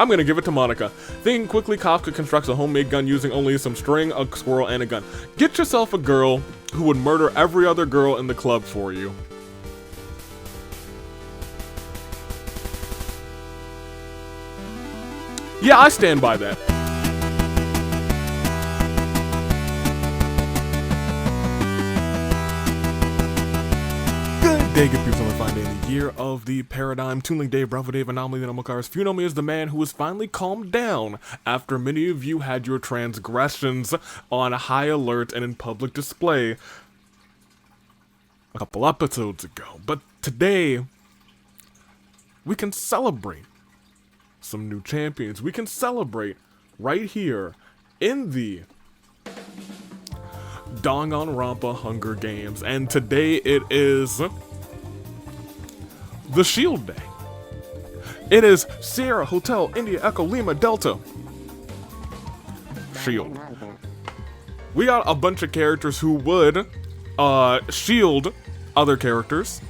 I'm gonna give it to Monica. Thinking quickly, Kafka constructs a homemade gun using only some string, a squirrel, and a gun. Get yourself a girl who would murder every other girl in the club for you. Yeah, I stand by that. Good day, good people. We're finding the year of the paradigm. Toonling Dave, Bravo Dave, Anomaly, the Normal Cars. If you know me as the man who has finally calmed down after many of you had your transgressions on high alert and in public display a couple episodes ago. But today, we can celebrate some new champions. We can celebrate right here in the Danganronpa Hunger Games. And today it is the Shield Day. It is Sierra Hotel India Echo Lima Delta Shield. We got a bunch of characters who would shield other characters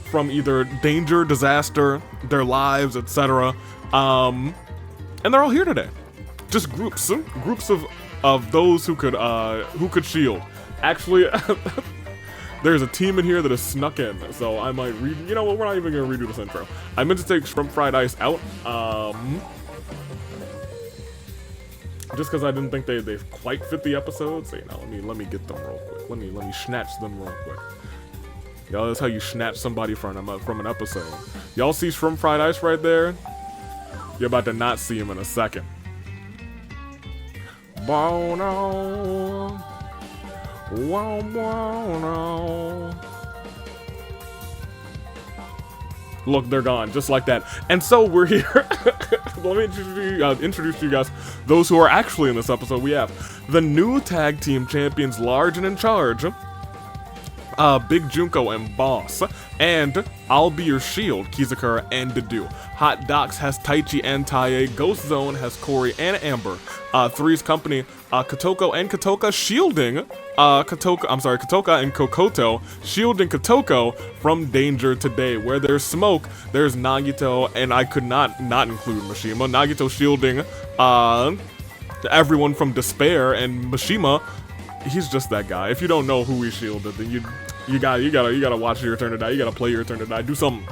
from either danger, disaster, their lives, etc. And they're all here today. Just groups of those who could shield. Actually, there's a team in here that has snuck in, so I might read. You know what? We're not even gonna redo this intro. I meant to take Shrimp Fried Ice out, just because I didn't think they quite fit the episode. So you know, let me get them real quick. Let me snatch them real quick. Y'all, that's how you snatch somebody from an episode. Y'all see Shrimp Fried Ice right there? You're about to not see him in a second. Bono. Wow, wow. Look, they're gone, just like that. And so we're here. Let me introduce to you guys those who are actually in this episode. We have the new tag team champions, Large and in Charge, Big Junko and Boss, and I'll Be Your Shield, Kizakura and Dedu. Hot Docs has Taichi and Taie. Ghost Zone has Corey and Amber. Three's Company, Kotoko and Kotoka shielding, Kotoka and Kokoto shielding Kotoko from danger today. Where there's smoke, there's Nagito, and I could not include Mishima. Nagito shielding, everyone from Despair, and Mishima, he's just that guy. If you don't know who he shielded, then you gotta watch Your Turn to Die. You gotta play Your Turn to Die. Do something.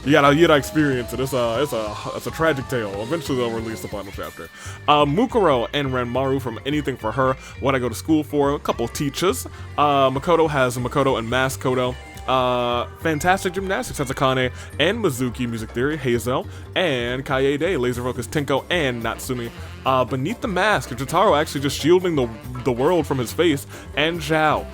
You gotta experience it. It's a tragic tale. Eventually they'll release the final chapter. Mukuro and Ranmaru from Anything for Her. What I Go to School For. A couple teachers. Makoto has Makoto and Maskoto. Fantastic Gymnastics has Akane and Mizuki, Music Theory, Hazel, and Kaede, Laser Focus, Tenko, and Natsumi. Beneath the Mask, Jotaro actually just shielding the world from his face, and Zhao.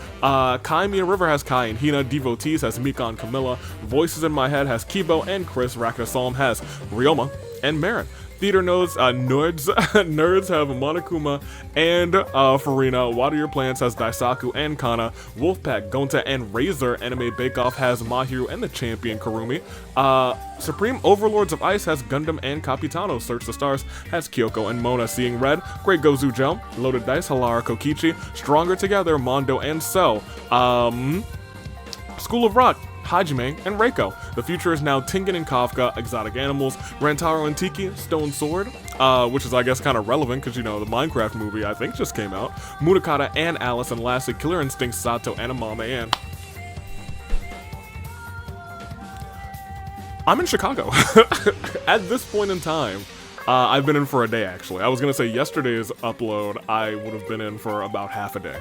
Kai Mia River has Kai and Hina, Devotees has Mika and Camilla, Voices in My Head has Kibo, and Chris. Rakata Psalm has Ryoma and Marin. Theater nerds have Monokuma and Farina. Water Your Plants has Daisaku and Kana. Wolfpack, Gonta, and Razor. Anime Bake Off has Mahiru and the champion Kurumi. Supreme Overlords of Ice has Gundam and Capitano. Search the Stars has Kyoko and Mona. Seeing Red, Great Gozu Gel. Loaded Dice, Halara Kokichi. Stronger Together, Mondo and Cell. School of Rock, Hajime, and Reiko. The future is now Tengen and Kafka, Exotic Animals, Rantaro and Tiki, Stone Sword, which is, I guess, kind of relevant because, you know, the Minecraft movie, I think, just came out. Munakata and Alice, and lastly, Killer Instinct, Sato, and Amame, and I'm in Chicago. At this point in time, I've been in for a day, actually. I was going to say yesterday's upload, I would have been in for about half a day.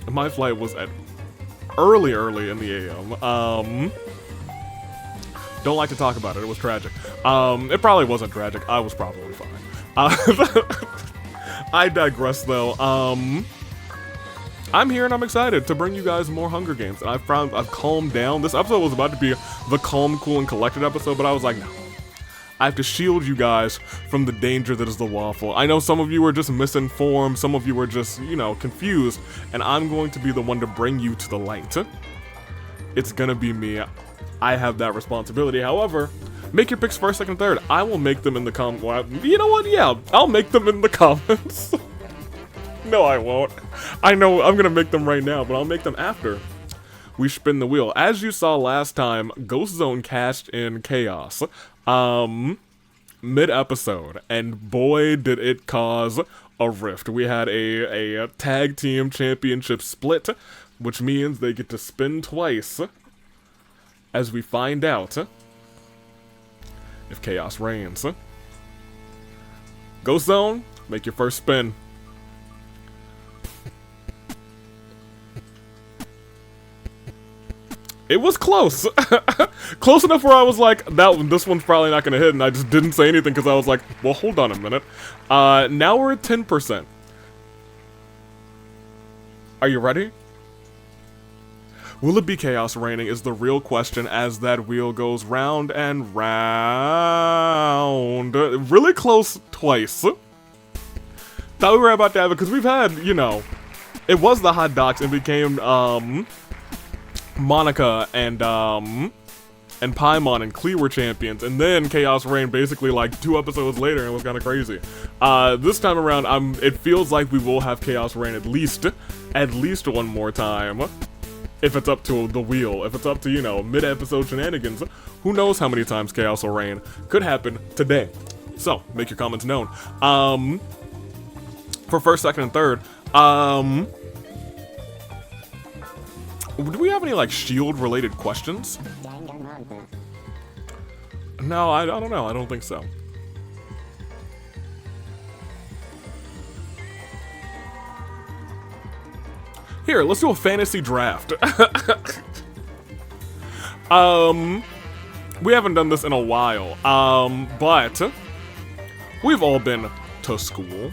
My flight was at early in the AM. Don't like to talk about it. It was tragic. It probably wasn't tragic. I was probably fine. I digress, though. I'm here and I'm excited to bring you guys more Hunger Games. And I've calmed down. This episode was about to be the calm, cool, and collected episode, but I was like, no. I have to shield you guys from the danger that is the waffle. I know some of you are just misinformed, some of you are just, you know, confused, and I'm going to be the one to bring you to the light. It's gonna be me. I have that responsibility. However, make your picks first, second, third. I will make them in the comments. Well, you know what? Yeah, I'll make them in the comments. No, I won't. I know I'm gonna make them right now, but I'll make them after we spin the wheel. As you saw last time, Ghost Zone cashed in Chaos. mid-episode, and boy did it cause a rift. We had a tag team championship split, which means they get to spin twice as we find out if chaos reigns. Ghost Zone, make your first spin. It was close. Close enough where I was like, this one's probably not gonna hit, and I just didn't say anything because I was like, well, hold on a minute. Now we're at 10%. Are you ready? Will it be chaos reigning is the real question as that wheel goes round and round. Really close twice. Thought we were about to have it because we've had, you know, it was the hot docs and became, Monica and Paimon and Klee were champions, and then Chaos reigned basically like 2 episodes later, and it was kind of crazy. This time around, it feels like we will have Chaos reign at least one more time. If it's up to the wheel, if it's up to, you know, mid-episode shenanigans, who knows how many times Chaos will reign. Could happen today. So, make your comments known. For first, second, and third, do we have any, like, Shield-related questions? No, I don't know. I don't think so. Here, let's do a fantasy draft. We haven't done this in a while, but we've all been to school,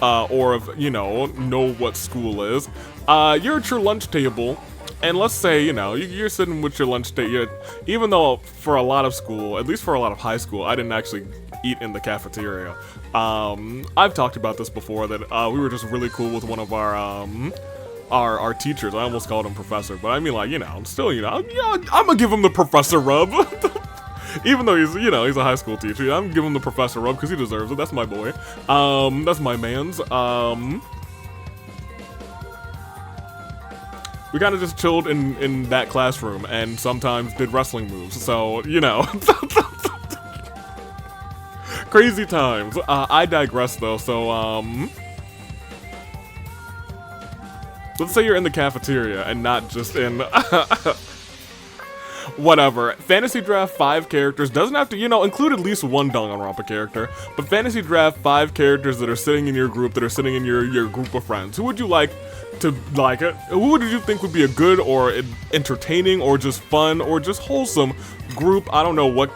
or, you know what school is. You're at your lunch table, and let's say, you know, you're sitting with your lunch table. Even though for a lot of school, at least for a lot of high school, I didn't actually eat in the cafeteria. I've talked about this before, that we were just really cool with one of our teachers. I almost called him professor, but I mean, like, you know, still, you know, yeah, I'm gonna give him the professor rub. Even though he's, you know, he's a high school teacher, I'm giving him the professor rub because he deserves it. That's my boy. That's my man's. We kind of just chilled in that classroom and sometimes did wrestling moves. So, you know, crazy times. I digress though. So, let's say you're in the cafeteria and not just in whatever. Fantasy draft 5 characters. Doesn't have to, you know, include at least one Danganronpa character. But fantasy draft 5 characters that are sitting in your group, that are sitting in your group of friends. Who would you like to, like, who would you think would be a good or entertaining or just fun or just wholesome group? I don't know what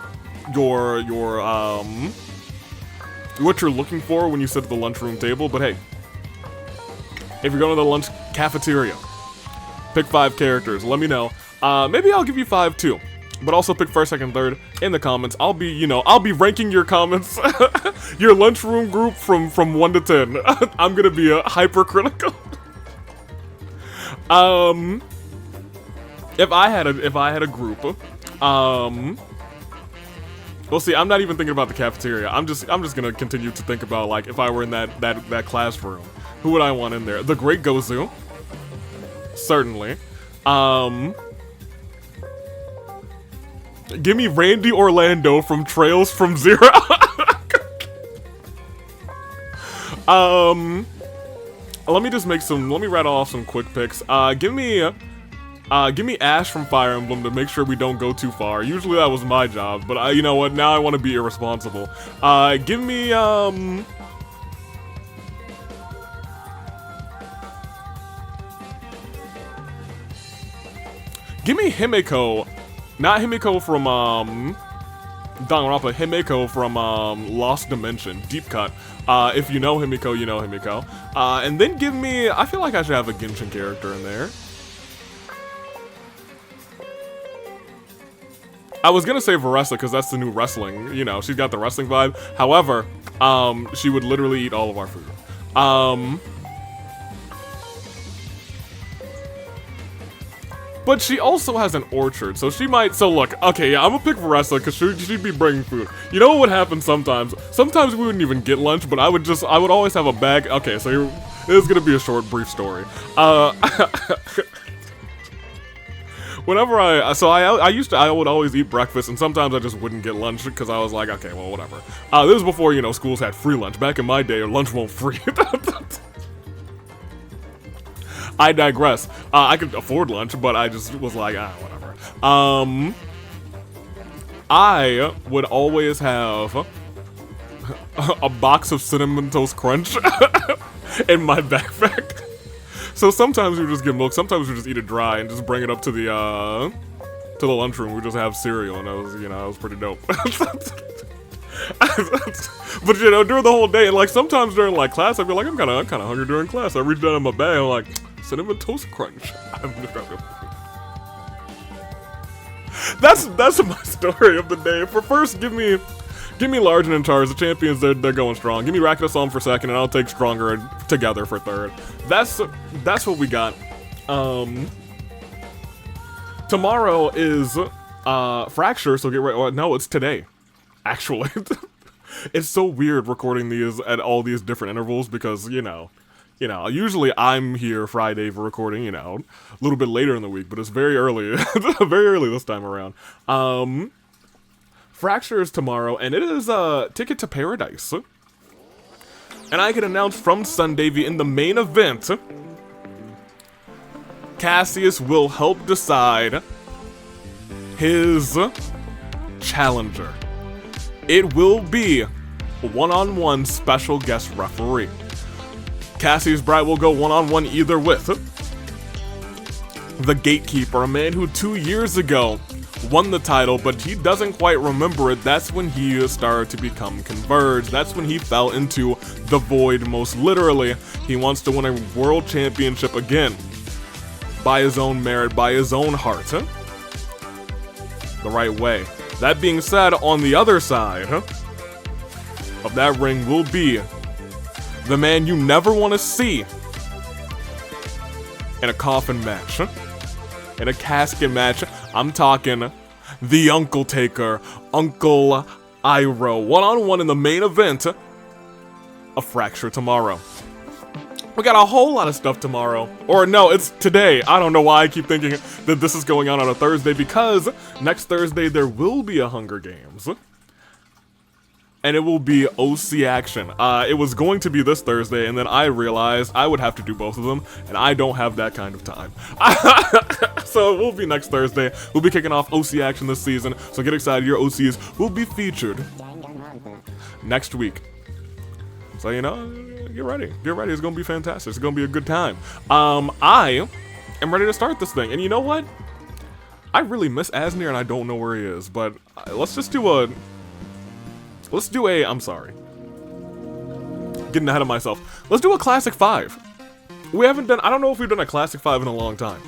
what you're looking for when you sit at the lunchroom table, but hey, if you're going to the lunch cafeteria, pick 5 characters. Let me know. Maybe I'll give you 5 too, but also pick first, second, third in the comments. I'll be, you know, I'll be ranking your comments, your lunchroom group from 1 to 10. I'm gonna be hypercritical. If I had a group, well, see, I'm not even thinking about the cafeteria. I'm just gonna continue to think about, like, if I were in that classroom, who would I want in there? The Great Gozu, certainly. Give me Randy Orlando from Trails from Zero. Let me just let me rattle off some quick picks. Give me Ash from Fire Emblem to make sure we don't go too far. Usually that was my job, but you know what? Now I want to be irresponsible. Give me Himeko. Not Himeko from Danganronpa, Himeko from Lost Dimension, Deep Cut. If you know Himeko, you know Himeko. And then give me, I feel like I should have a Genshin character in there. I was gonna say Varessa because that's the new wrestling, you know, she's got the wrestling vibe. However, she would literally eat all of our food. But she also has an orchard, so she might, so look, okay, yeah, I'm gonna pick Varessa because she'd be bringing food. You know what would happen sometimes? Sometimes we wouldn't even get lunch, but I would always have a bag. Okay, so this is gonna be a short, brief story. Whenever I would always eat breakfast, and sometimes I just wouldn't get lunch because I was like, okay, well, whatever. This was before, you know, schools had free lunch. Back in my day, lunch won't free. I digress. I could afford lunch, but I just was like, whatever. I would always have a box of Cinnamon Toast Crunch in my backpack. So sometimes we would just get milk, sometimes we would just eat it dry and just bring it up to the lunchroom. We just have cereal, and it was pretty dope. But you know, during the whole day, and like sometimes during like class, I'd be like, I'm kind of hungry during class. I reach down in my bag, and I'm like, Cinnamon Toast Crunch. That's my story of the day. For first, give me Large and in charge. The champions, they're going strong. Give me Racket Assault for second, and I'll take Stronger together for third. That's what we got. Tomorrow is Fracture, so get ready. Well, no, it's today. Actually, it's so weird recording these at all these different intervals because you know, usually I'm here Friday for recording. You know, a little bit later in the week, but it's very early, very early this time around. Fracture is tomorrow, and it is Ticket to Paradise. And I can announce from Sundavy in the main event, Cassius will help decide his challenger. It will be a one-on-one special guest referee. Cassius Bright will go one-on-one either with the Gatekeeper, a man who 2 years ago won the title, but he doesn't quite remember it. That's when he started to become converged. That's when he fell into the void, most literally. He wants to win a world championship again. By his own merit, by his own heart. The right way. That being said, on the other side of that ring will be the man you never want to see in a coffin match. In a casket match. I'm talking the Uncle Taker, Uncle Iroh, one-on-one in the main event of Fracture tomorrow. We got a whole lot of stuff tomorrow. Or no, it's today. I don't know why I keep thinking that this is going on a Thursday, because next Thursday there will be a Hunger Games. And it will be OC action. It was going to be this Thursday, and then I realized I would have to do both of them, and I don't have that kind of time. So it will be next Thursday. We'll be kicking off OC action this season, so get excited. Your OCs will be featured next week. So, you know, get ready. Get ready. It's going to be fantastic. It's going to be a good time. I am ready to start this thing, and you know what? I really miss Asnir, and I don't know where he is, but let's just do a... I'm sorry. Getting ahead of myself. Let's do a Classic 5. I don't know if we've done a Classic 5 in a long time.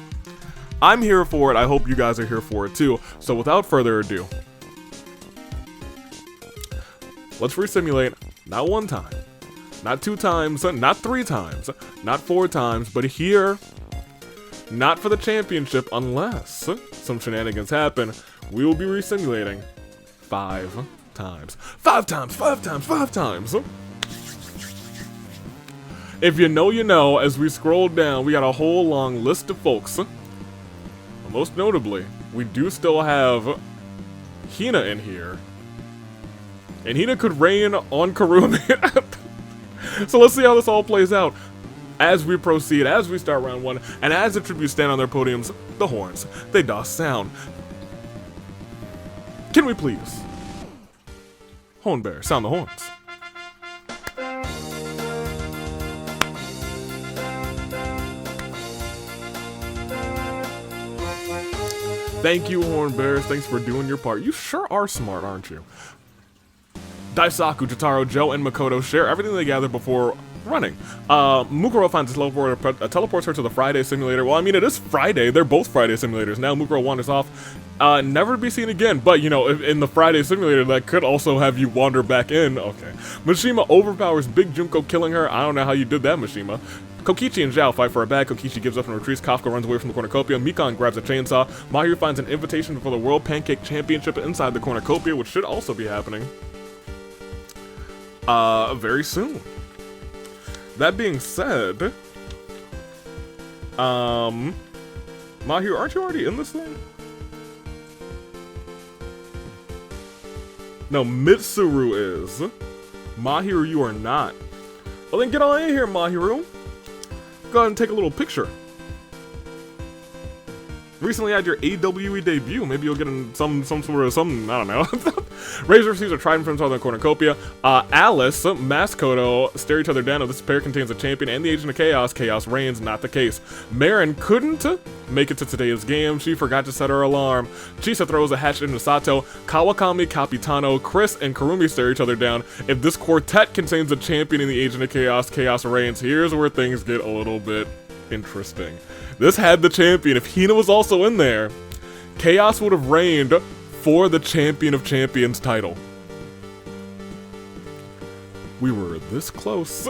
I'm here for it. I hope you guys are here for it too. So without further ado, let's resimulate not one time, not two times, not three times, not four times, but here, not for the championship unless some shenanigans happen, we will be resimulating 5 times. 5 times, 5 times, 5 times. If you know, you know. As we scroll down, we got a whole long list of folks. Most notably, we do still have Hina in here. And Hina could reign on Karumi. So let's see how this all plays out. As we proceed, as we start round 1, and as the tributes stand on their podiums, the horns, they doth sound. Can we please? Horn bearer, sound the horns. Thank you, horn bearers. Thanks for doing your part. You sure are smart, aren't you? Daisaku, Jotaro, Joe, and Makoto share everything they gather before running. Mukuro finds a teleports her to the Friday simulator. Well, I mean, it is Friday. They're both Friday simulators. Now Mukuro wanders off, never to be seen again. But, you know, in the Friday simulator, that could also have you wander back in. Okay. Mishima overpowers Big Junko, killing her. I don't know how you did that, Mishima. Kokichi and Zhao fight for a bag. Kokichi gives up and retreats. Kafka runs away from the cornucopia. Mikan grabs a chainsaw. Mahir finds an invitation for the World Pancake Championship inside the cornucopia, which should also be happening very soon. That being said, Mahiru, aren't you already in this thing? No, Mitsuru is. Mahiru, you are not. Well, then get on in here, Mahiru. Go ahead and take a little picture. Recently had your AWE debut. Maybe you'll get in some sort of something, I don't know. Razor receives a trident from Southern Cornucopia. Alice, Maskoto stare each other down. If this pair contains a champion and the Agent of Chaos, Chaos reigns, not the case. Marin couldn't make it to today's game. She forgot to set her alarm. Chisa throws a hatchet into Sato. Kawakami, Capitano, Chris, and Karumi stare each other down. If this quartet contains a champion in the Agent of Chaos, Chaos reigns. Here's where things get a little bit interesting. This had the champion. If Hina was also in there, Chaos would have reigned for the Champion of Champions title. We were this close.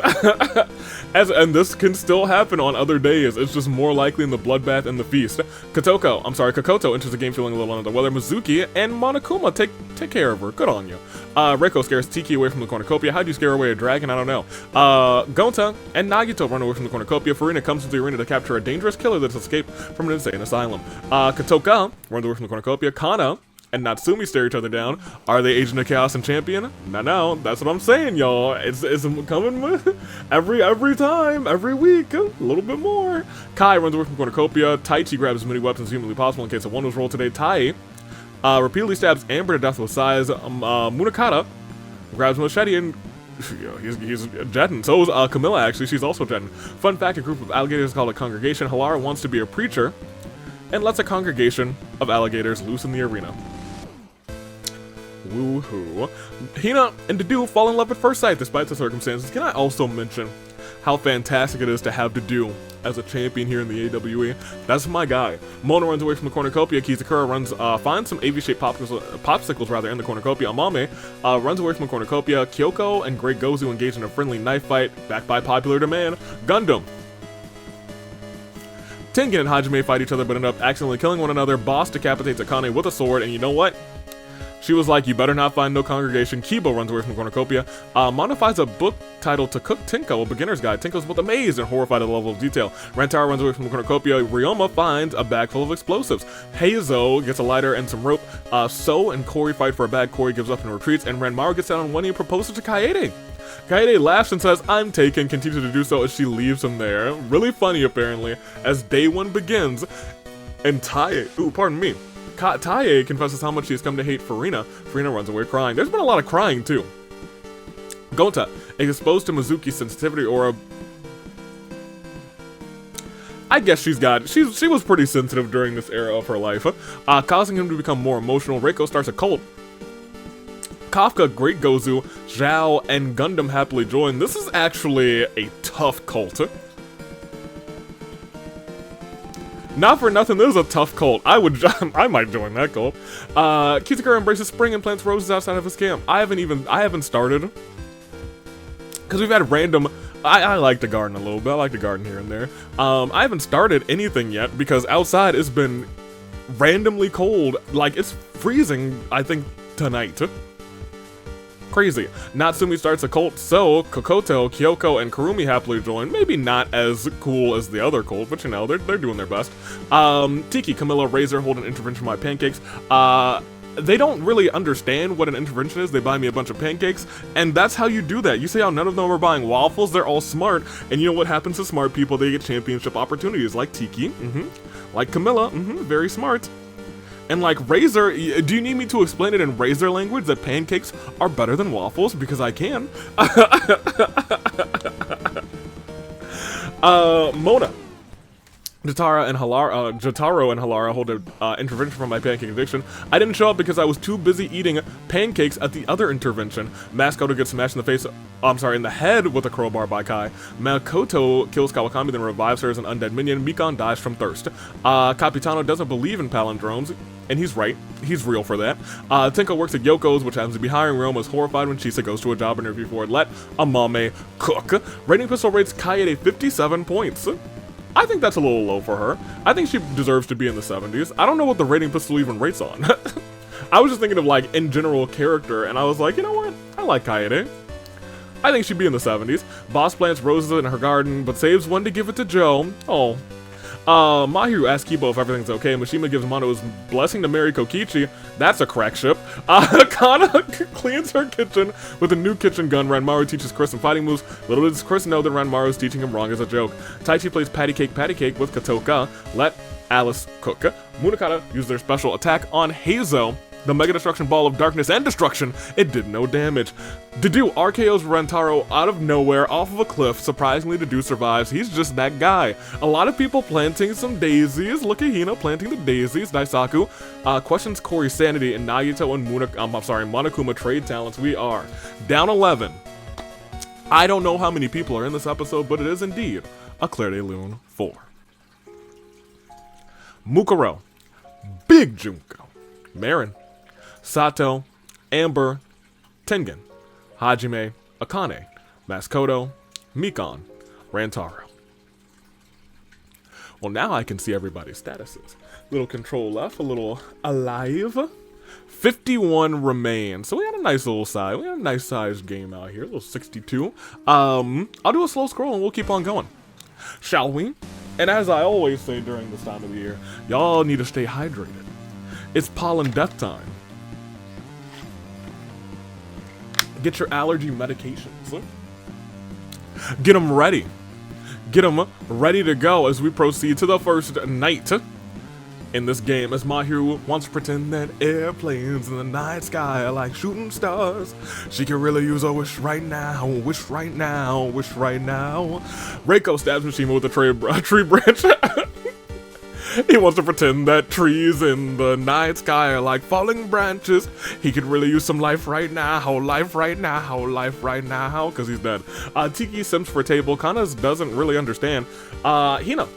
And this can still happen on other days. It's just more likely in the Bloodbath and the Feast. Kakoto enters the game feeling a little under the weather. Mizuki and Monokuma take care of her. Good on you. Reiko scares Tiki away from the cornucopia. How do you scare away a dragon? I don't know. Gonta and Nagito run away from the cornucopia. Farina comes to the arena to capture a dangerous killer that's escaped from an insane asylum. Katoka runs away from the cornucopia. Kana and Natsumi stare each other down. Are they Agent of Chaos and Champion? No, that's what I'm saying, y'all. It's coming every time, every week, a little bit more. Kai runs away from Cornucopia. Taichi grabs as many weapons as humanly possible in case a one was rolled today. Tai repeatedly stabs Amber to death with size. Munakata grabs Machete and he's jetting. So is Camilla, actually. She's also jetting. Fun fact, a group of alligators called a congregation. Halara wants to be a preacher and lets a congregation of alligators loose in the arena. Woohoo. Hina and Dedue fall in love at first sight despite the circumstances. Can I also mention how fantastic it is to have Dedue as a champion here in the AWE? That's my guy. Mona runs away from the cornucopia. Kizakura finds some AV-shaped popsicles in the cornucopia. Amame runs away from the cornucopia. Kyoko and Great Gozu engage in a friendly knife fight, backed by popular demand. Gundam. Tengen and Hajime fight each other but end up accidentally killing one another. Boss decapitates Akane with a sword, and you know what? She was like, you better not find no congregation. Kibo runs away from the cornucopia. Mana finds a book titled To Cook Tinko, a beginner's guide. Tinko's both amazed and horrified at the level of detail. Rantaro runs away from the cornucopia. Ryoma finds a bag full of explosives. Heizo gets a lighter and some rope. So and Kori fight for a bag. Kori gives up and retreats, and Ranmaru gets down on one knee and proposes to Kaede. Kaede laughs and says, I'm taken, continues to do so as she leaves him there. Really funny, apparently, as day one begins. And Tae confesses how much she has come to hate Farina. Farina runs away crying. There's been a lot of crying, too. Gonta is exposed to Mizuki's sensitivity aura. I guess she was pretty sensitive during this era of her life, causing him to become more emotional. Reiko starts a cult. Kafka, Great Gozu, Zhao, and Gundam happily join. This is actually a tough cult. Not for nothing, this is a tough cult. I might join that cult. Kizakura embraces spring and plants roses outside of his camp. I haven't started. Because we've had random, I like to garden a little bit. I like to garden here and there. I haven't started anything yet because outside it's been randomly cold. Like, it's freezing, I think, tonight. Crazy. Natsumi starts a cult, so Kokoto, Kyoko, and Karumi happily join. Maybe not as cool as the other cult, but you know, they're doing their best. Tiki, Camilla, Razor hold an intervention by pancakes. They don't really understand what an intervention is. They buy me a bunch of pancakes, and that's how you do that. You see how none of them are buying waffles? They're all smart, and you know what happens to smart people? They get championship opportunities, like Tiki, like Camilla, very smart. And like Razor, do you need me to explain it in Razor language that pancakes are better than waffles? Because I can. Mona. Jotaro and Halara hold an intervention from my pancake addiction. I didn't show up because I was too busy eating pancakes at the other intervention. Maskoto gets smashed in the face, in the head with a crowbar by Kai. Makoto kills Kawakami, then revives her as an undead minion. Mikon dies from thirst. Capitano doesn't believe in palindromes, and he's right. He's real for that. Tenko works at Yoko's, which happens to be hiring. Ryoma is horrified when Chisa goes to a job interview for it. Let Amame cook. Rating Pistol rates Kaede 57 points. I think that's a little low for her. I think she deserves to be in the 70s. I don't know what the Rating Pistol even rates on. I was just thinking of, like, in general character, and I was like, you know what? I like Kaede. I think she'd be in the 70s. Boss plants roses in her garden, but saves one to give it to Joe. Oh. Mahiru asks Kibo if everything's okay. Mishima gives Mono his blessing to marry Kokichi. That's a crack ship. Kana cleans her kitchen with a new kitchen gun. Ranmaru teaches Chris some fighting moves. Little does Chris know that Ranmaru is teaching him wrong as a joke. Taichi plays patty cake with Katoka. Let Alice cook. Munakata used their special attack on Heizo. The Mega Destruction Ball of Darkness and Destruction, it did no damage. Dedu RKO's Rentaro out of nowhere off of a cliff. Surprisingly, Dedu survives. He's just that guy. A lot of people planting some daisies. Look at Hina planting the daisies. Daisaku questions Kori's sanity, and Nagito and Monokuma trade talents. We are down 11. I don't know how many people are in this episode, but it is indeed a Claire de Lune 4. Mukuro, Big Junko, Marin, Sato, Amber, Tengen, Hajime, Akane, Maskoto, Mikon, Rantaro. Well, now I can see everybody's statuses. Little control F, a little alive. 51 remain. So we had a nice little size. We had a nice sized game out here. A little 62. I'll do a slow scroll and we'll keep on going. Shall we? And as I always say during this time of the year, y'all need to stay hydrated. It's pollen death time. Get your allergy medications. Get them ready. Get them ready to go as we proceed to the first night in this game, as Mahiru wants to pretend that airplanes in the night sky are like shooting stars. She can really use a wish right now, wish right now, wish right now. Reiko stabs Mishima with a tree branch. He wants to pretend that trees in the night sky are like falling branches. He could really use some life right now, life right now, life right now, because he's dead. Tiki sims for a table. Kana doesn't really understand. Hina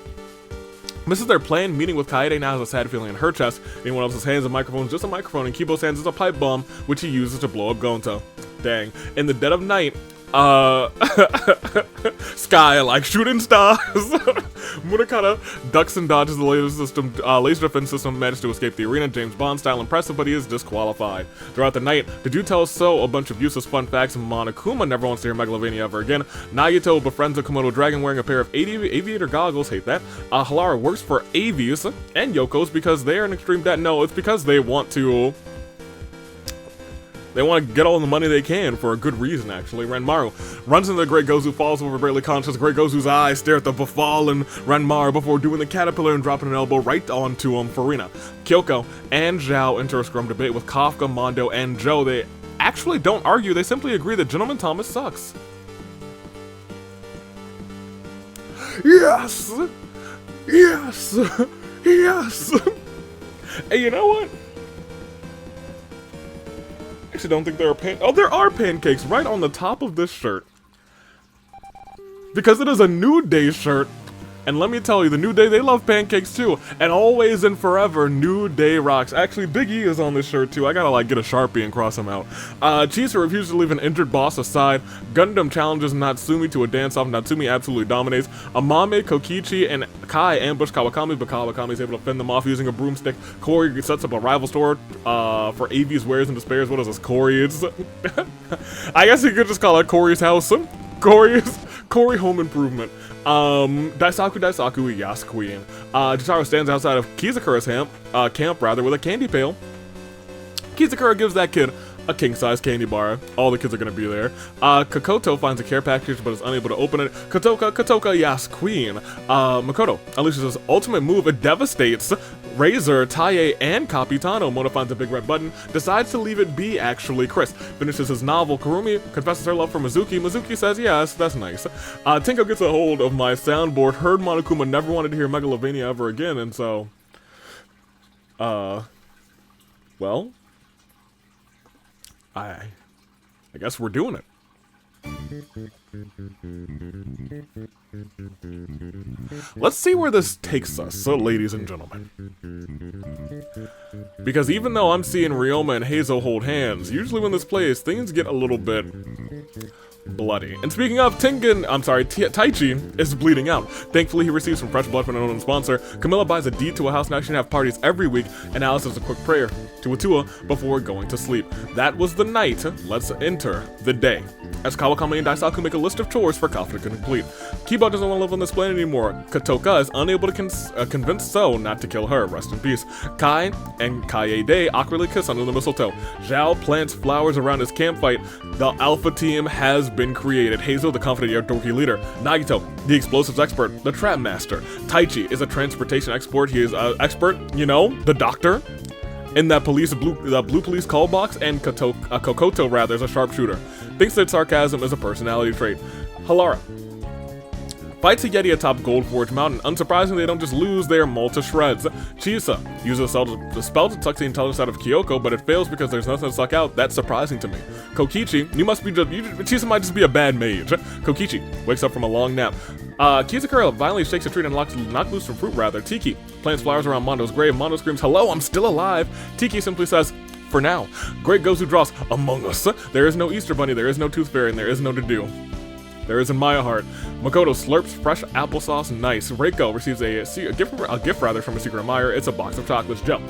misses their planned meeting with Kaede, now has a sad feeling in her chest. Anyone else's hands a microphone is just a microphone, and Kibo's hands is a pipe bomb, which he uses to blow up Gonto. Dang. In the dead of night, sky like shooting stars. Munakata ducks and dodges the laser defense system, managed to escape the arena. James Bond style impressive, but he is disqualified. Throughout the night, Dedu tells So a bunch of useless fun facts. Monokuma never wants to hear Megalovania ever again. Nagito befriends a Komodo dragon wearing a pair of aviator goggles. Hate that. Halara works for Avi's and Yoko's because they are an extreme debt. No, it's because they want to. They want to get all the money they can for a good reason, actually. Ranmaru runs into the Great Gozu, falls over barely conscious. Great Gozu's eyes stare at the befallen Ranmaru before doing the caterpillar and dropping an elbow right onto him. Farina, Kyoko, and Zhao enter a scrum debate with Kafka, Mondo, and Joe. They actually don't argue, they simply agree that Gentleman Thomas sucks. Yes! Yes! Yes! Hey, you know what? I actually don't think there are there are pancakes right on the top of this shirt. Because it is a New Day shirt. And let me tell you, the New Day, they love pancakes too. And always and forever, New Day rocks. Actually, Big E is on this shirt too. I gotta like get a Sharpie and cross him out. Chisa refuses to leave an injured boss aside. Gundam challenges Natsumi to a dance-off. Natsumi absolutely dominates. Amame, Kokichi, and Kai ambush Kawakami, but Kawakami is able to fend them off using a broomstick. Kori sets up a rival store for AV's wares and despairs. What is this, Kori? It's I guess you could just call it Kori's house. Kori Home Improvement. Daisaku, Yas Queen. Jotaro stands outside of Kizakura's camp with a candy pail. Kizakura gives that kid a king-size candy bar. All the kids are gonna be there. Kokoto finds a care package but is unable to open it. Kotoka, Yas Queen. Makoto unleashes his ultimate move. It devastates Razor, Taie, and Capitano. Mona finds a big red button, decides to leave it be actually. Chris finishes his novel. Kurumi confesses her love for Mizuki. Mizuki says, yes, that's nice. Tinko gets a hold of my soundboard, heard Monokuma never wanted to hear Megalovania ever again, and so, well, I guess we're doing it. Let's see where this takes us, so ladies and gentlemen. Because even though I'm seeing Ryoma and Heizo hold hands, usually when this plays, things get a little bit bloody. And speaking of, Taichi is bleeding out. Thankfully, he receives some fresh blood from an unknown sponsor. Camilla buys a deed to a house now she can have parties every week, and Alice does a quick prayer to Atua before going to sleep. That was the night. Let's enter the day. As Kawakami and Daisaku make a list of chores for Kafka to complete. Kiba doesn't want to live on this planet anymore. Katoka is unable to convince So not to kill her. Rest in peace. Kai and Kaede awkwardly kiss under the mistletoe. Zhao plants flowers around his campfire. The Alpha Team has been created. Hazel, the confident dorky leader. Nagito, the explosives expert, the trap master. Taichi is a transportation expert. He is an expert, you know, the doctor. In that blue police call box, and Kokoto rather is a sharpshooter. Thinks that sarcasm is a personality trait. Halara fights a Yeti atop Goldforge Mountain. Unsurprisingly, they don't just lose, they are mauled to shreds. Chisa uses a spell to suck the intelligence out of Kyoko, but it fails because there's nothing to suck out. That's surprising to me. Kokichi, Chisa might just be a bad mage. Kokichi wakes up from a long nap. Kizakura violently shakes a tree and knocks loose some fruit rather. Tiki plants flowers around Mondo's grave. Mondo screams, "Hello, I'm still alive." Tiki simply says, "For now." Great Gozu draws Among Us. There is no Easter Bunny, there is no Tooth Fairy, and there is no to-do. There is in my heart. Makoto slurps fresh applesauce. Nice. Reiko receives a gift from a secret admirer. It's a box of chocolates. Joe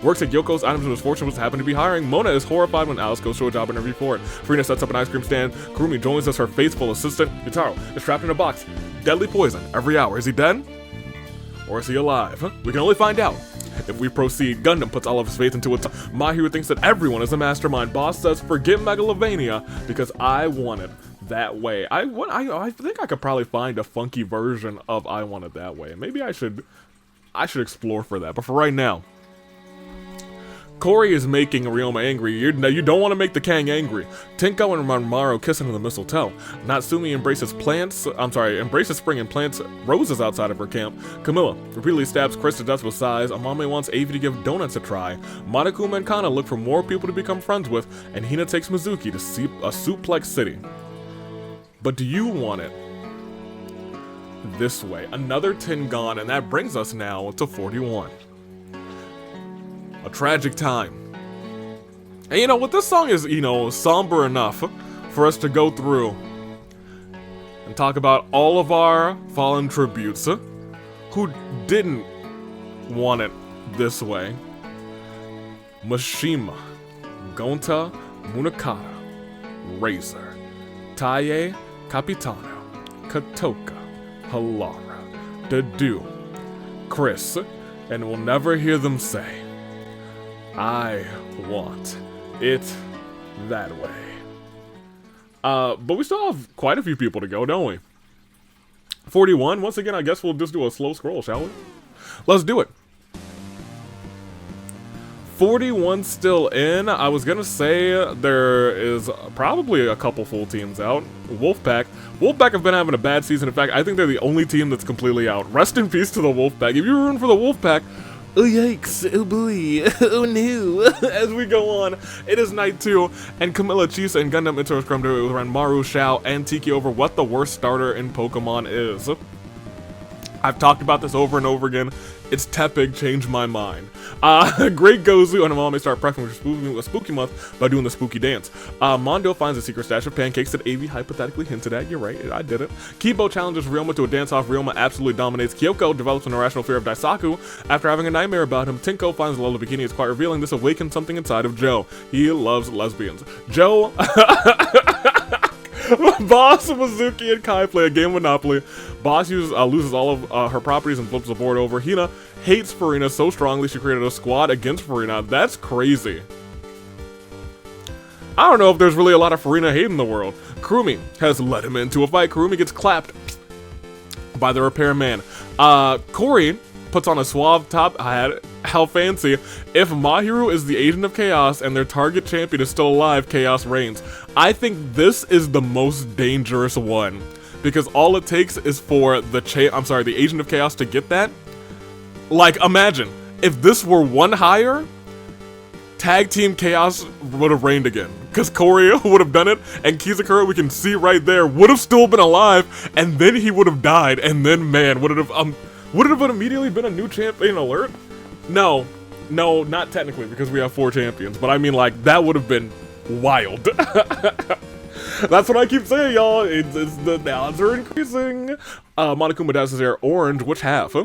works at Yoko's items and his fortune was to happen to be hiring. Mona is horrified when Alice goes to a job interview for it. Farina sets up an ice cream stand. Kurumi joins as her faithful assistant. Yutaro is trapped in a box. Deadly poison every hour. Is he dead? Or is he alive? We can only find out if we proceed. Gundam puts all of his faith into it. Mahiru thinks that everyone is a mastermind. Boss says, forget Megalovania because I want it that way. I think I could probably find a funky version of I Want It That Way. Maybe I should explore for that. But for right now, Corey is making Ryoma angry. You don't want to make the Kang angry. Tenko and Ranmaru kiss under the mistletoe. Natsumi embraces spring and plants roses outside of her camp. Camilla repeatedly stabs Chris to death with sighs. Amame wants Avi to give donuts a try. Monokuma and Kana look for more people to become friends with, and Hina takes Mizuki to a suplex city. But do you want it this way? Another 10 gone, and that brings us now to 41. A tragic time. And you know what, this song is, somber enough for us to go through and talk about all of our fallen tributes who didn't want it this way. Mishima, Gonta, Munakata, Razor, Taie, Capitano, Katoka, Halara, Dedu, Chris, and we'll never hear them say, I want it that way. But we still have quite a few people to go, don't we? 41, once again, I guess we'll just do a slow scroll, shall we? Let's do it. 41 still in. I was gonna say there is probably a couple full teams out. Wolfpack have been having a bad season. In fact, I think they're the only team that's completely out. Rest in peace to the Wolfpack. If you're rooting for the Wolfpack, oh yikes, oh boy, oh no. As we go on, it is night 2, and Camilla, Chisa, and Gundam enter a scrum with Ranmaru, Shao, and Tiki over what the worst starter in Pokemon is. I've talked about this over and over again. It's Tepig changed my mind. Great Gozu and Amame start prepping for spooky month by doing the spooky dance. Mondo finds a secret stash of pancakes that Avi hypothetically hinted at. You're right, I did it. Kibo challenges Ryoma to a dance-off. Ryoma absolutely dominates. Kyoko develops an irrational fear of Daisaku after having a nightmare about him. Tinko finds the Lola bikini is quite revealing. This awakens something inside of Joe. He loves lesbians. Joe... Boss, Mizuki, and Kai play a game of Monopoly. Boss loses all of her properties and flips the board over. Hina hates Farina so strongly she created a squad against Farina. That's crazy. I don't know if there's really a lot of Farina hate in the world. Kurumi has led him into a fight. Kurumi gets clapped by the repairman. Corey puts on a suave top hat. How fancy. If Mahiru is the agent of chaos and their target champion is still alive, chaos reigns. I think this is the most dangerous one, because all it takes is for the agent of chaos to get that. Like, imagine if this were one higher, tag team chaos would have reigned again, because Corey would have done it, and Kizakura, we can see right there, would have still been alive, and then he would have died, and then man, would it have immediately been a new champion alert? No, not technically, because we have 4 champions, but I mean, like, that would have been wild. That's what I keep saying, y'all. It's the odds are increasing. Monokuma does his hair orange. Which half?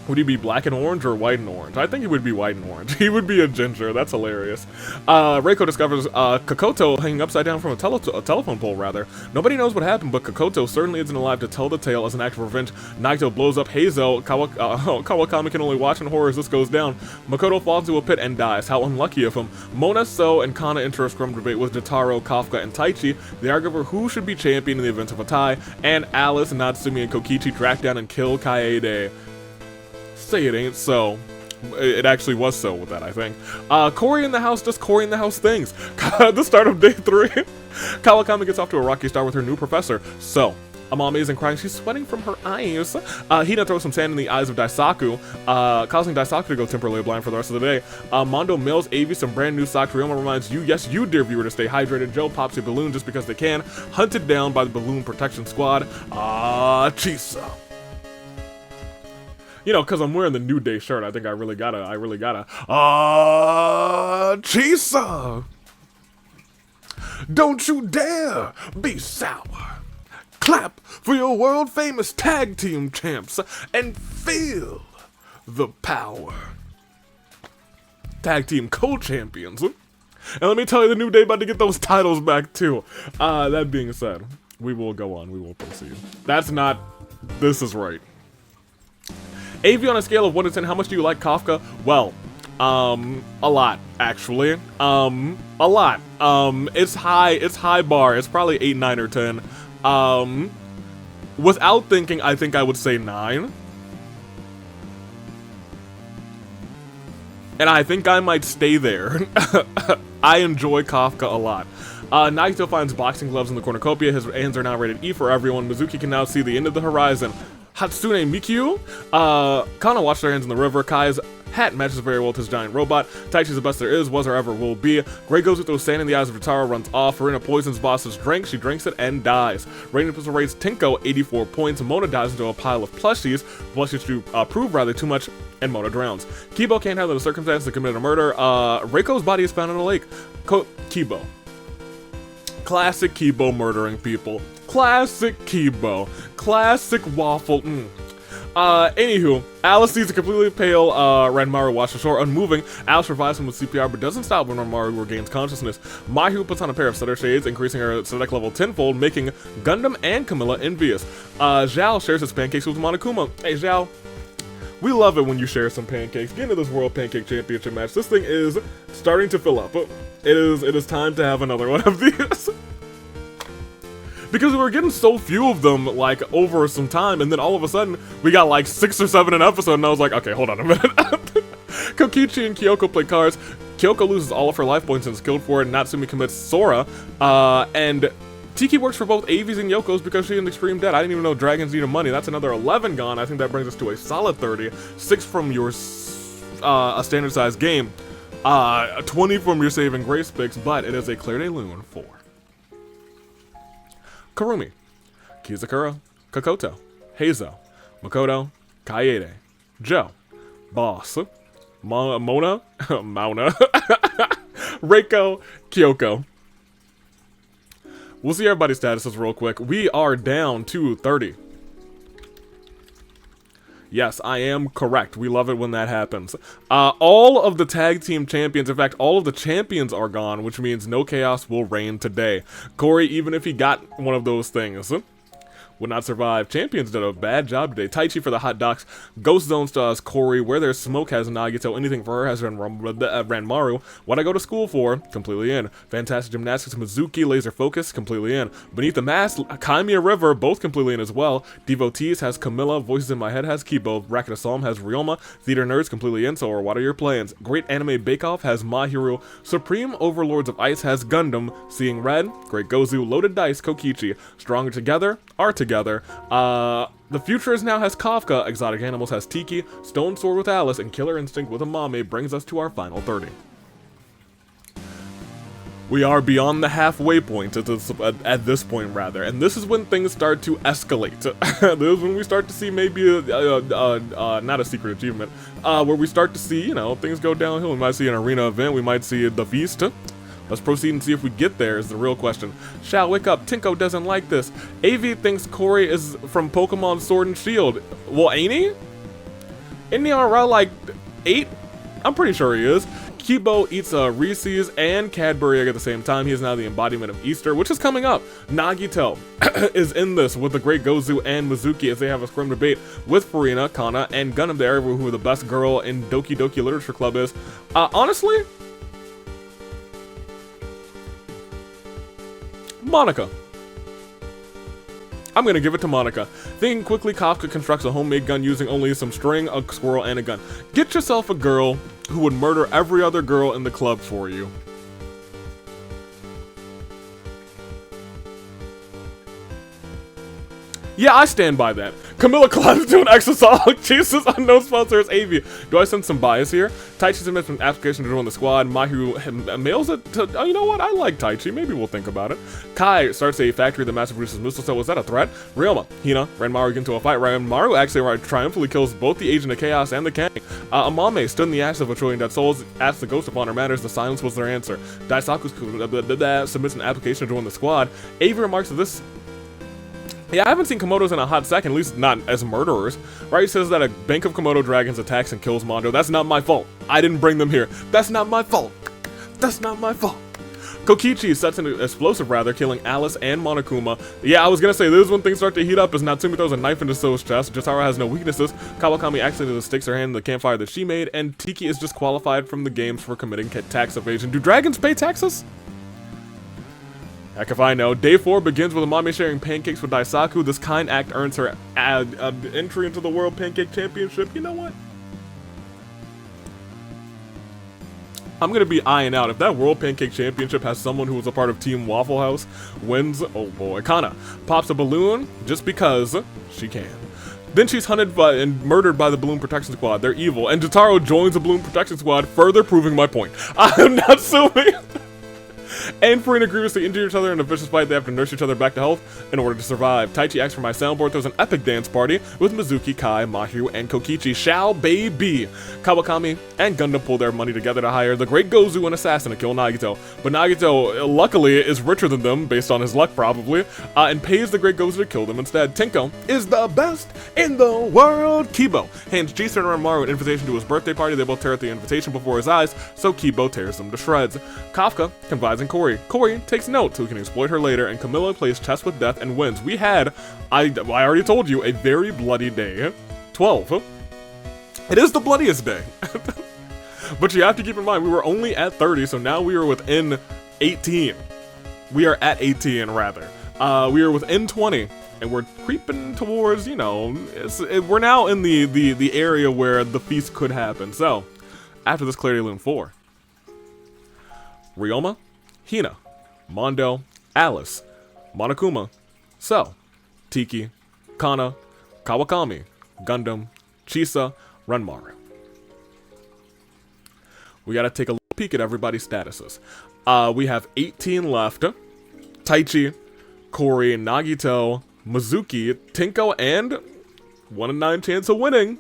Would he be black and orange or white and orange? I think he would be white and orange. He would be a ginger. That's hilarious. Reiko discovers Kokoto hanging upside down from a telephone pole, rather. Nobody knows what happened, but Kokoto certainly isn't alive to tell the tale. As an act of revenge, Naito blows up Heizo. Kawakami can only watch in horror as this goes down. Makoto falls into a pit and dies. How unlucky of him. Mona, So, and Kana enter a scrum debate with Jotaro, Kafka, and Taichi. They argue over who should be champion in the event of a tie, and Alice, Natsumi, and Kokichi track down and kill Kaede. Say it ain't so. It actually was so with that, I think. Corey in the house does Corey in the house things. The start of day 3. Kawakami gets off to a rocky start with her new professor. So, Amame isn't crying, she's sweating from her eyes. Hina throws some sand in the eyes of Daisaku, causing Daisaku to go temporarily blind for the rest of the day. Mondo mails Avi some brand new socks. Ryoma reminds you, yes you dear viewer, to stay hydrated. Joe pops a balloon just because they can. Hunted down by the balloon protection squad. Chisa. You know, because I'm wearing the New Day shirt, I think I really gotta, Chisa! Don't you dare be sour. Clap for your world-famous tag team champs and feel the power. Tag team co-champions. And let me tell you, the New Day about to get those titles back, too. That being said, we will go on, we will proceed. That's not, this is right. AV on a scale of 1 to 10, how much do you like Kafka? Well, a lot, actually. A lot. It's high bar. It's probably 8, 9, or 10. Without thinking, I think I would say 9. And I think I might stay there. I enjoy Kafka a lot. Naito finds boxing gloves in the cornucopia. His hands are now rated E for everyone. Mizuki can now see the end of the horizon. Hatsune Mikyu. Kana washed their hands in the river. Kai's hat matches very well with his giant robot. Taichi's the best there is, was, or ever will be. Gray goes through sand in the eyes of Jotaro, runs off. Farina poisons boss's drink. She drinks it and dies. Rainy Pistol rates Tinko 84 points. Mona dives into a pile of plushies. Plushies to prove rather too much, and Mona drowns. Kibo can't handle the circumstances to commit a murder. Reiko's body is found in a lake. Kibo. Classic Kibo murdering people. Classic Kibo. Classic waffle. Anywho, Alice sees a completely pale Ranmaru wash ashore, unmoving. Alice revives him with CPR, but doesn't stop when Ranmaru regains consciousness. Mayu puts on a pair of stutter shades, increasing her aesthetic level tenfold, making Gundam and Camilla envious. Zhao shares his pancakes with Monokuma. Hey, Zhao, we love it when you share some pancakes. Get into this World Pancake Championship match. This thing is starting to fill up. It is time to have another one of these. Because we were getting so few of them, like, over some time, and then all of a sudden, we got like 6 or 7 an episode, and I was like, okay, hold on a minute. Kokichi and Kyoko play cards. Kyoko loses all of her life points and is killed for it, and Natsumi commits Sora, and Tiki works for both Avi's and Yoko's because she's in extreme debt. I didn't even know dragons needed money. That's another 11 gone. I think that brings us to a solid 30. 6 from your a standard size game. 20 from your saving grace picks, but it is a clear day loon for Kurumi, Kizakura, Kokoto, Heizo, Makoto, Kaede, Joe, Boss, Mona, Mauna, Reiko, Kyoko. We'll see everybody's statuses real quick. We are down to 30. Yes, I am correct. We love it when that happens. All of the tag team champions, in fact, all of the champions are gone, which means no chaos will reign today. Corey, even if he got one of those things, would not survive. Champions did a bad job today. Taichi for the hot docs. Ghost Zone stars Corey. Where there's smoke has Nagito. Anything for her has Ranmaru. What I go to school for? Completely in. Fantastic Gymnastics. Mizuki. Laser Focus. Completely in. Beneath the Mask. Kaimiya River. Both completely in as well. Devotees has Camilla. Voices in My Head has Kibo. Racket of Psalm has Ryoma. Theater Nerds completely in. So what are your plans? Great Anime Bake Off has Mahiru. Supreme Overlords of Ice has Gundam. Seeing Red. Great Gozu. Loaded Dice. Kokichi. Stronger Together. Are Together. The Futures now has Kafka, Exotic Animals has Tiki, Stone Sword with Alice, and Killer Instinct with Amame brings us to our final 30. We are beyond the halfway point at this point, rather, and this is when things start to escalate. This is when we start to see maybe not a secret achievement, where we start to see, you know, things go downhill. We might see an arena event, we might see the feast. Let's proceed and see if we get there is the real question. Shall wake up, Tinko doesn't like this. AV thinks Corey is from Pokemon Sword and Shield. Well, ain't he? Isn't he around like 8? I'm pretty sure he is. Kibo eats Reese's and Cadbury egg at the same time. He is now the embodiment of Easter, which is coming up. Nagito is in this with the great Gozu and Mizuki as they have a scrum debate with Farina, Kana, and Gundam there, who the best girl in Doki Doki Literature Club is. Honestly, Monica. I'm gonna give it to Monica. Thinking quickly, Kafka constructs a homemade gun using only some string, a squirrel, and a gun. Get yourself a girl who would murder every other girl in the club for you. Yeah, I stand by that. Camilla climbs to an exosolic. Jesus, unknown sponsor is AV. Do I sense some bias here? Taichi submits an application to join the squad. Mahiru mails it to, oh, you know what? I like Taichi. Maybe we'll think about it. Kai starts a factory that mass produces Muso. Was that a threat? Ryoma, Hina, Renmaru get into a fight. Renmaru actually triumphantly kills both the Agent of Chaos and the Kang. Amame stood in the ashes of a trillion dead souls, asked the ghost upon her matters. The silence was their answer. Daisaku submits an application to join the squad. AV remarks that this. Yeah, I haven't seen Komodos in a hot second, at least not as murderers. Right, he says that a bank of Komodo dragons attacks and kills Mondo. That's not my fault. I didn't bring them here. That's not my fault. That's not my fault. Kokichi sets an explosive, killing Alice and Monokuma. Yeah, I was gonna say, this is when things start to heat up as Natsumi throws a knife into So's chest. Jotaro has no weaknesses. Kawakami accidentally sticks her hand in the campfire that she made, and Tiki is disqualified from the games for committing tax evasion. Do dragons pay taxes? Heck if I know. Day 4 begins with Amame sharing pancakes with Daisaku. This kind act earns her entry into the World Pancake Championship. You know what? I'm gonna be eyeing out if that World Pancake Championship has someone who was a part of Team Waffle House wins. Oh boy. Kana pops a balloon just because she can. Then she's hunted and murdered by the Balloon Protection Squad. They're evil. And Jotaro joins the Balloon Protection Squad, further proving my point. I'm not suing. And Farina grievously injure each other in a vicious fight. They have to nurse each other back to health in order to survive. Taichi asks for my soundboard, throws an epic dance party with Mizuki, Kai, Mahiru, and Kokichi. Shall baby! Kawakami and Gundam pull their money together to hire the great Gozu, an assassin, to kill Nagito. But Nagito, luckily, is richer than them, based on his luck probably, and pays the great Gozu to kill them instead. Tinko is the best in the world! Kibo hands Jason and Ranmaru an invitation to his birthday party. They both tear at the invitation before his eyes, so Kibo tears them to shreds. Kafka confides in Corey. Corey takes note so he can exploit her later, and Camilla plays chess with death and wins. We had, I already told you, a very bloody day. 12. It is the bloodiest day. But you have to keep in mind, we were only at 30, so now we are within 18. We are at 18, rather. We are within 20, and we're creeping towards, you know, we're now in the area where the feast could happen. So, after this Clarity Loom 4, Ryoma, Hina, Mondo, Alice, Monokuma, So, Tiki, Kana, Kawakami, Gundam, Chisa, Renmaru. We gotta take a little peek at everybody's statuses. We have 18 left. Taichi, Corey, Nagito, Mizuki, Tinko, and 1 in 9 chance of winning.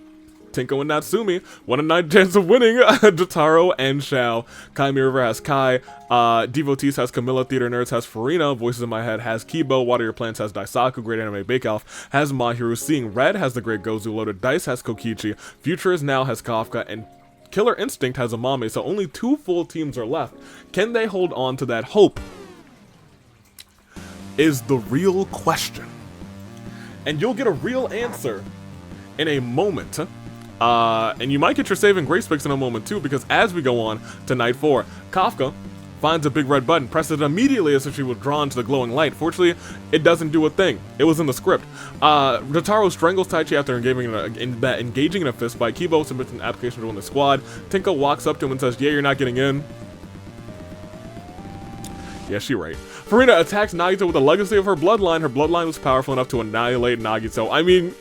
Tinko and Natsumi, 1 in 9 chance of winning. Jotaro and Shao. Kaimi River has Kai. Devotees has Camilla. Theater Nerds has Farina. Voices in My Head has Kibo. Water Your Plants has Daisaku. Great Anime Bake Off has Mahiru. Seeing Red has the Great Gozu. Loaded Dice has Kokichi. Future is Now has Kafka. And Killer Instinct has Amame. So only 2 full teams are left. Can they hold on to that hope? Is the real question. And you'll get a real answer in a moment. And you might get your saving grace picks in a moment too, because as we go on to night 4, Kafka finds a big red button, presses it immediately as if she was drawn to the glowing light. Fortunately, it doesn't do a thing. It was in the script. Jotaro strangles Taichi after engaging in a fist fight. Kibo submits an application to join the squad. Tinko walks up to him and says, "Yeah, you're not getting in." Yeah, she right. Farina attacks Nagito with the legacy of her bloodline. Her bloodline was powerful enough to annihilate Nagito. I mean,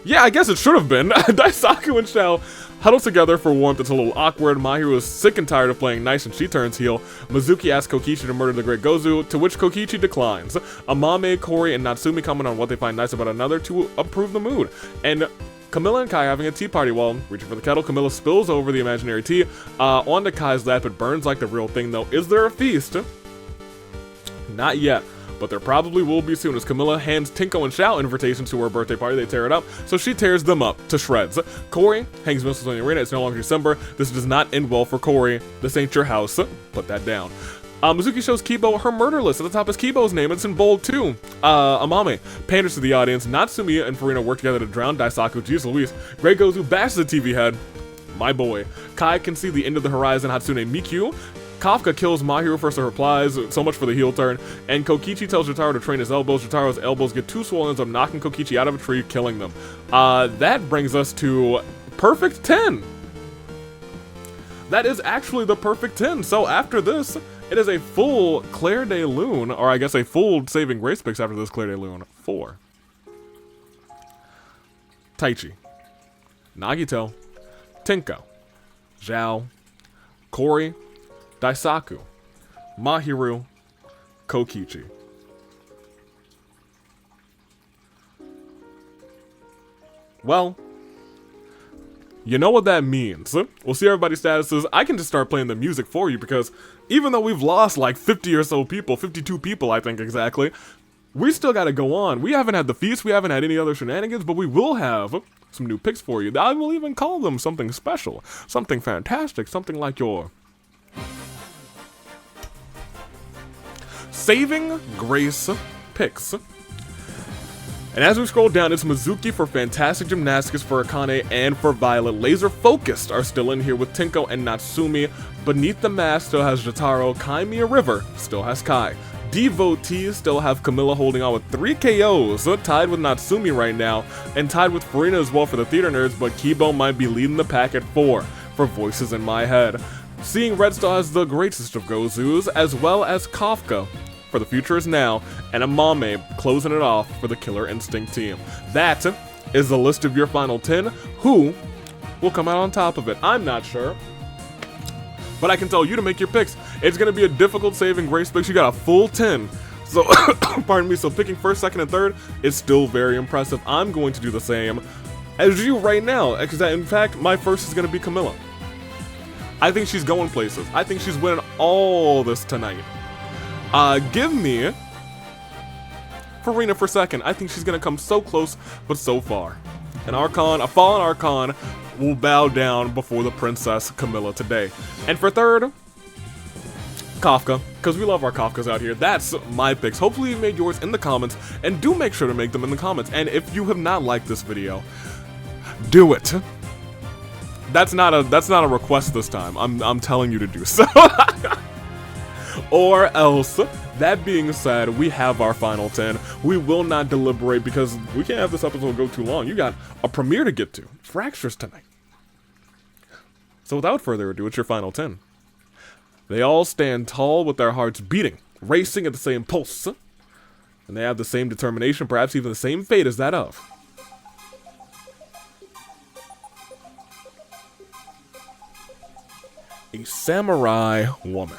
yeah, I guess it should have been. Daisaku and Shao huddle together for warmth. It's a little awkward. Mahiru is sick and tired of playing nice, and she turns heel. Mizuki asks Kokichi to murder the Great Gozu, to which Kokichi declines. Amame, Corey, and Natsumi comment on what they find nice about another to improve the mood. And Camilla and Kai having a tea party. While reaching for the kettle, Camilla spills over the imaginary tea onto Kai's lap. It burns like the real thing, though. Is there a feast? Not yet, but there probably will be soon. As Camilla hands Tinko and Xiao invitations to her birthday party, they tear it up, so she tears them up to shreds. Corey hangs missiles on the arena. It's no longer December. This does not end well for Corey. This ain't your house. Put that down. Mizuki shows Kibo her murder list. At the top is Kibo's name. It's in bold too. Amame panders to the audience. Natsumi and Furina work together to drown Daisaku. Jeez Louise. Great Gozu bashes the TV head. My boy. Kai can see the end of the horizon. Hatsune Mikyu. Kafka kills Mahiru first replies, so much for the heel turn, and Kokichi tells Jotaro to train his elbows. Jotaro's elbows get too swollen, ends up knocking Kokichi out of a tree, killing them. That brings us to perfect 10. That is actually the perfect 10, so after this, it is a full Claire de Lune, or I guess a full Saving Grace picks after this Claire de Lune. 4. Taichi. Nagito. Tinko. Zhao. Corey. Daisaku, Mahiru, Kokichi. Well, you know what that means. We'll see everybody's statuses. I can just start playing the music for you because even though we've lost like 50 or so people, 52 people I think exactly, we still gotta go on. We haven't had the feast, we haven't had any other shenanigans, but we will have some new picks for you. I will even call them something special, something fantastic, something like your Saving Grace picks. And as we scroll down, it's Mizuki for Fantastic Gymnastics, for Akane, and for Violet. Laser Focused are still in here with Tinko and Natsumi. Beneath the Mask still has Jotaro. Kaimiya River still has Kai. Devotees still have Camilla holding on with 3 KOs, tied with Natsumi right now, and tied with Furina as well for the theater nerds, but Kibo might be leading the pack at 4 for Voices in My Head. Seeing Red Star as the greatest of Gozus, as well as Kafka for The Future Is Now, and Amame closing it off for the Killer Instinct team. That is the list of your final 10. Who will come out on top of it? I'm not sure, but I can tell you to make your picks. It's going to be a difficult Saving Grace picks. You got a full 10. So, pardon me, so picking first, second, and third is still very impressive. I'm going to do the same as you right now, because in fact, my first is going to be Camilla. I think she's going places. I think she's winning all this tonight. Give me Furina for second. I think she's gonna come so close, but so far. An Archon, a fallen Archon, will bow down before the Princess Camilla today. And for third, Kafka, because we love our Kafkas out here. That's my picks. Hopefully you made yours in the comments, and do make sure to make them in the comments. And if you have not liked this video, do it. That's not a request this time. I'm telling you to do so. Or else, that being said, we have our final 10. We will not deliberate because we can't have this episode go too long. You got a premiere to get to. Fractures tonight. So without further ado, it's your final 10. They all stand tall with their hearts beating, racing at the same pulse. And they have the same determination, perhaps even the same fate as that of a samurai woman.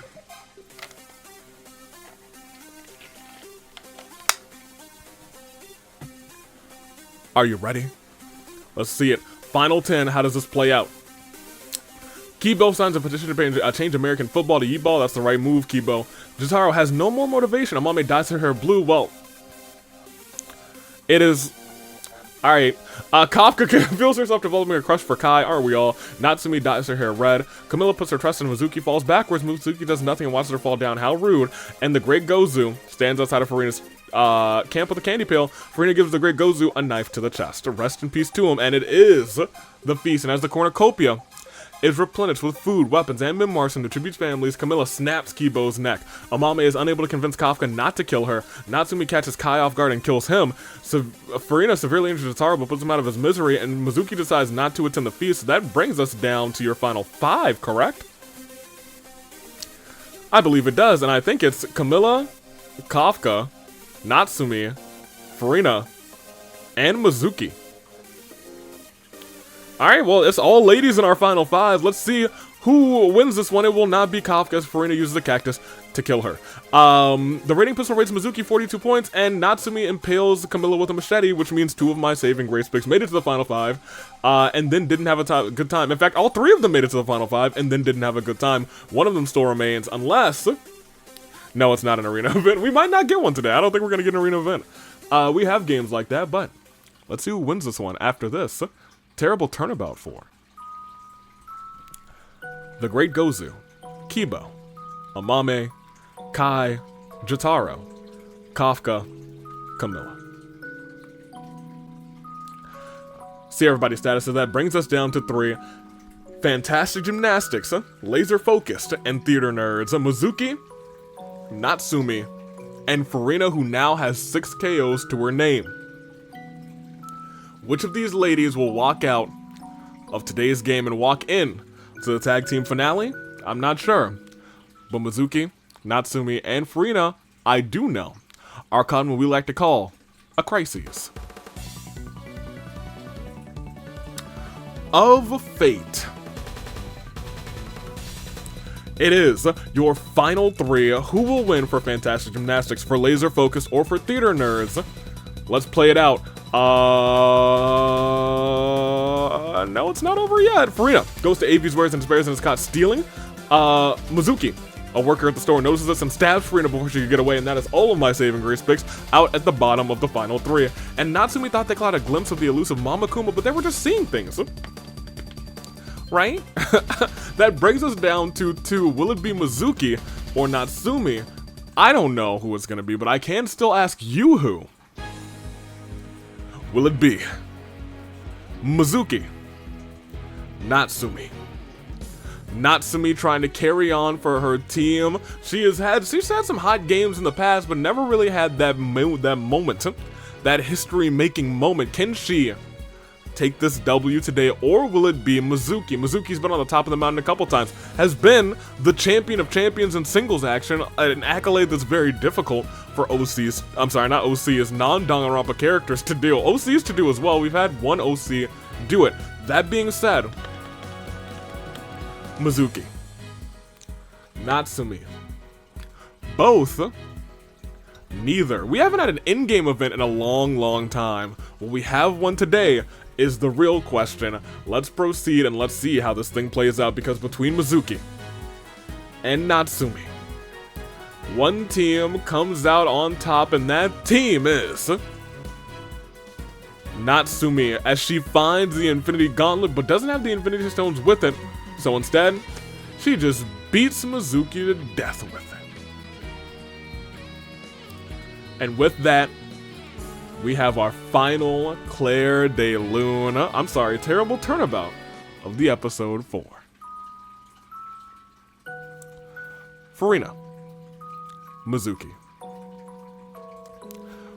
Are you ready? Let's see it. Final 10, how does this play out? Kibo signs a petition to change American football to Yi-ball. That's the right move, Kibo. Jotaro has no more motivation. Amame dyes her hair blue. Well, it is... Alright. Kafka feels herself developing a crush for Kai. Aren't we all? Natsumi dyes her hair red. Camilla puts her trust in Mizuki, falls backwards. Mizuki does nothing and watches her fall down. How rude. And the Great Gozu stands outside of Furina's camp with a candy pail. Furina gives the Great Gozu a knife to the chest. Rest in peace to him. And it is the feast. And as the cornucopia is replenished with food, weapons, and memoirs from the tribute's families, Camilla snaps Kibo's neck. Amame is unable to convince Kafka not to kill her. Natsumi catches Kai off guard and kills him. Furina severely injures Jotaro but puts him out of his misery, and Mizuki decides not to attend the feast. So that brings us down to your final 5, correct? I believe it does, and I think it's Camilla, Kafka, Natsumi, Furina, and Mizuki. Alright, well, it's all ladies in our final 5. Let's see who wins this one, it will not be Kafka, as Farina uses the cactus to kill her. The rating pistol rates Mizuki 42 points, and Natsumi impales Camilla with a machete, which means 2 of my saving grace picks made it to the final 5, and then didn't have a good time. In fact, all 3 of them made it to the final 5, and then didn't have a good time. One of them still remains, unless... No, it's not an arena event. We might not get one today. I don't think we're going to get an arena event. We have games like that, but let's see who wins this one after this. Terrible turnabout 4. The Great Gozu, Kibo, Amame, Kai, Jotaro, Kafka, Camilla. See everybody's status, so that brings us down to 3. Fantastic Gymnastics, Laser Focused, and Theater Nerds, Mizuki, Natsumi, and Farina, who now has 6 KOs to her name. Which of these ladies will walk out of today's game and walk in to the tag team finale? I'm not sure. But Mizuki, Natsumi, and Farina, I do know, are caught in what we like to call a crisis. Of Fate. It is your final 3. Who will win for Fantastic Gymnastics, for Laser Focus, or for Theater Nerds? Let's play it out. No, it's not over yet. Farina goes to AV's wares and spares and is caught stealing. Mizuki, a worker at the store, notices this and stabs Farina before she could get away, and that is all of my saving grace picks out at the bottom of the final 3. And Natsumi thought they caught a glimpse of the elusive Mamakuma, but they were just seeing things. Right? That brings us down to 2. Will it be Mizuki or Natsumi? I don't know who it's going to be, but I can still ask you who. Will it be Mizuki? Natsumi. Natsumi trying to carry on for her team. She's had some hot games in the past, but never really had that moment, that history-making moment. Can she take this W today, or will it be Mizuki? Mizuki's been on the top of the mountain a couple times, has been the champion of champions in singles action, an accolade that's very difficult for OCs, I'm sorry, not OCs, non-Danganronpa characters to do. OCs to do as well. We've had one OC do it. That being said, Mizuki, Natsumi, both, neither. We haven't had an in-game event in a long time. Well, we have one today is the real question. Let's proceed and let's see how this thing plays out, because between Mizuki and Natsumi, one team comes out on top, and that team is Natsumi, as she finds the Infinity Gauntlet but doesn't have the Infinity Stones with it. So instead, she just beats Mizuki to death with it. And with that, we have our final Claire de Lune, terrible turnabout of the episode 4. Farina, Mizuki.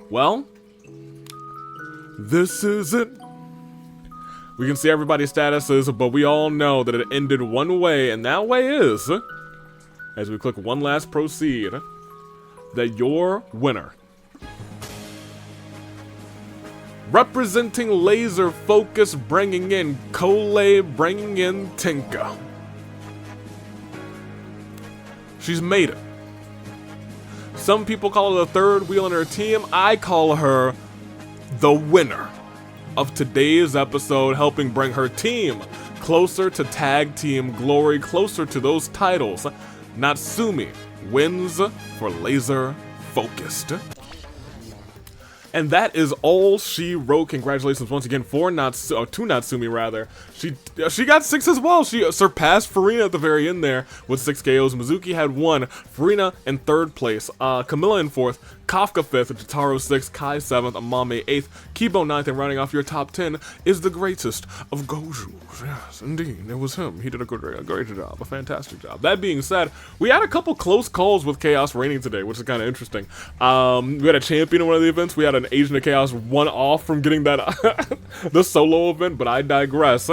Well, this is it. We can see everybody's statuses, but we all know that it ended one way, and that way is, as we click one last proceed, that your winner, representing Laser Focus, bringing in Cole, bringing in Tinka. She's made it. Some people call her the third wheel in her team. I call her the winner of today's episode, helping bring her team closer to tag team glory, closer to those titles. Natsumi wins for Laser Focused. And that is all she wrote. Congratulations once again for Natsumi rather. She got 6 as well. She surpassed Farina at the very end there with 6 KOs. Mizuki had 1. Farina in 3rd place. Camilla in 4th. Kafka 5th. Jotaro 6th. Kai 7th. Amame 8th. Kibo 9th. And rounding off your top 10 is the greatest of Goju. Yes, indeed. It was him. He did a great job. A fantastic job. That being said, we had a couple close calls with Chaos reigning today, which is kind of interesting. We had a champion in one of the events. We had an Agent of Chaos 1 off from getting that the solo event, but I digress.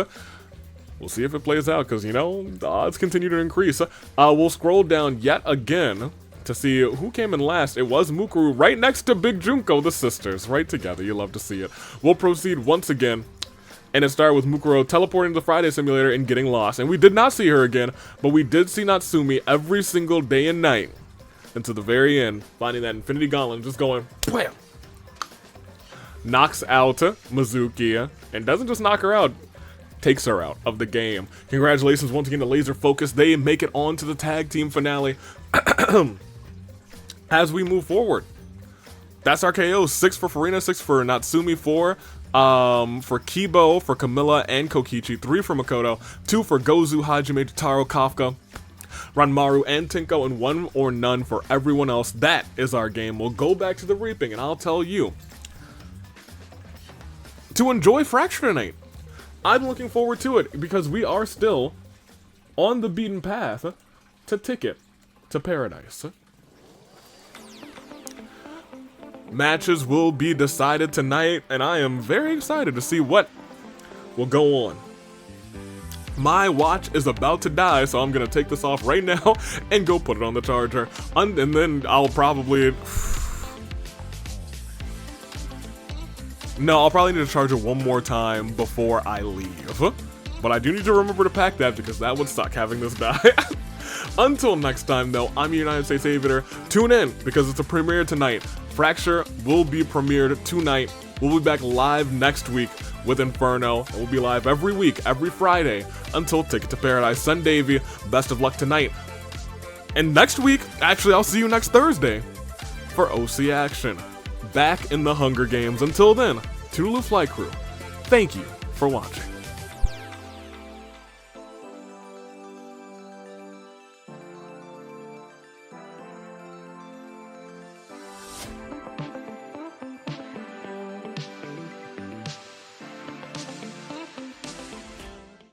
We'll see if it plays out, because, you know, the odds continue to increase. We'll scroll down yet again to see who came in last. It was Mukuru, right next to Big Junko, the sisters, right together. You love to see it. We'll proceed once again. And it started with Mukuro teleporting to the Friday Simulator and getting lost. And we did not see her again, but we did see Natsumi every single day and night until the very end, finding that Infinity Gauntlet, just going, bam! Knocks out Mizuki, and doesn't just knock her out, takes her out of the game. Congratulations once again to Laser Focus. They make it on to the tag team finale as we move forward. That's our KOs. 6 for Farina, 6 for Natsumi, 4 for Kibo, for Camilla, and Kokichi, 3 for Makoto, 2 for Gozu, Hajime, Taro, Kafka, Ranmaru, and Tinko, and 1 or none for everyone else. That is our game. We'll go back to the reaping, and I'll tell you to enjoy Fracture tonight. I'm looking forward to it because we are still on the beaten path to Ticket to Paradise. Matches will be decided tonight, and I am very excited to see what will go on. My watch is about to die, so I'm gonna take this off right now and go put it on the charger. And then I'll probably... No, I'll probably need to charge it one more time before I leave. But I do need to remember to pack that because that would suck having this die. Until next time, though, I'm your United States Aviator. Tune in because it's a premiere tonight. Fracture will be premiered tonight. We'll be back live next week with Inferno. And we'll be live every week, every Friday, until Ticket to Paradise. Sun Davey, best of luck tonight. And next week, actually, I'll see you next Thursday for OC Action. Back in the Hunger Games. Until then, Toodaloo Flight Crew, thank you for watching.